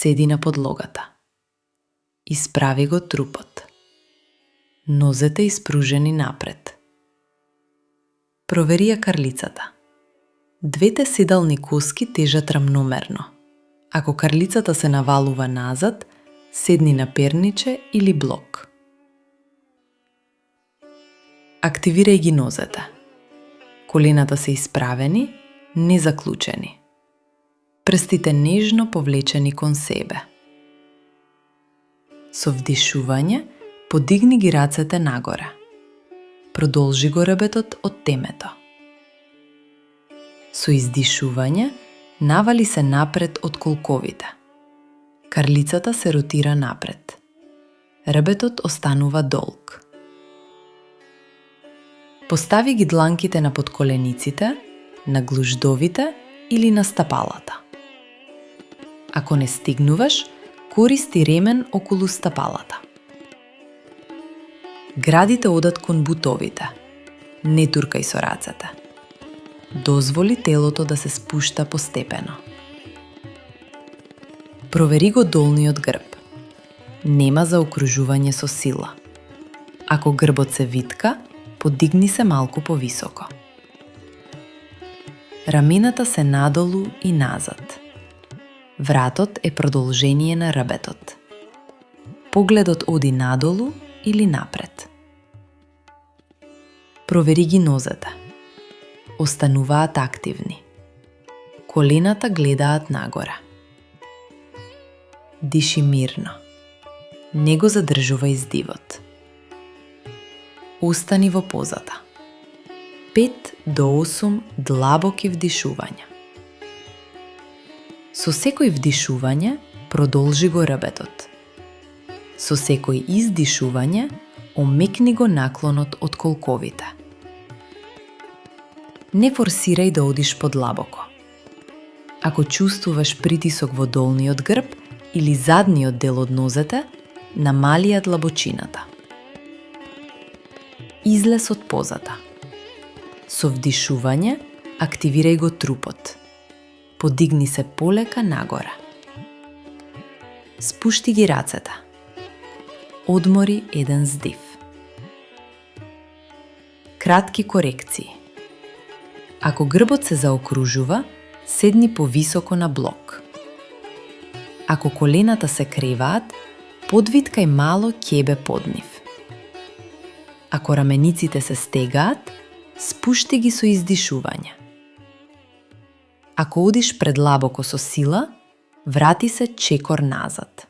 седи на подлогата. Исправи го трупот. Нозете испружени напред. Провери ја карлицата. Двете седални коски тежат рамномерно. Ако карлицата се навалува назад, седни на перниче или блок. Активирај ги нозете. Колената се исправени, не заклучени. Прстите нежно повлечени кон себе. Со вдишување, подигни ги рацете нагоре. Продолжи го ребетот од темето. Со издишување, навали се напред од колковите. Карлицата се ротира напред. Ребетот останува долг. Постави ги дланките на подколениците, на глуждовите или на стапалата. Ако не стигнуваш, користи ремен околу стапалата. Градите одат кон бутовите. Не туркај со рацете. Дозволи телото да се спушта постепено. Провери го долниот грб. Нема заокружување со сила. Ако грбот се витка, подигни се малку повисоко. Рамената се надолу и назад. Вратот е продолжение на ребетот. Погледот оди надолу или напред. Провери ги нозете. Остануваат активни. Колената гледаат нагоре. Диши мирно. Не го задржувај издивот. Остани во позата. 5 до 8 длабоки вдишувања. Со секој вдишување, продолжи го ребетот. Со секој издишување, омекни го наклонот од колковите. Не форсирај да одиш подлабоко. Ако чувствуваш притисок во долниот грб или задниот дел од нозете, намали ја длабочината. Излез од позата. Со вдишување, активирај го трупот. Подигни се полека нагоре. Спушти ги рацете. Одмори еден здив. Кратки корекции. Ако грбот се заокружува, седни повисоко на блок. Ако колената се креваат, подвиткај мало ќебе под нив. Ако рамениците се стегаат, спушти ги со издишување. Ако одиш предлабоко со сила, врати се чекор назад.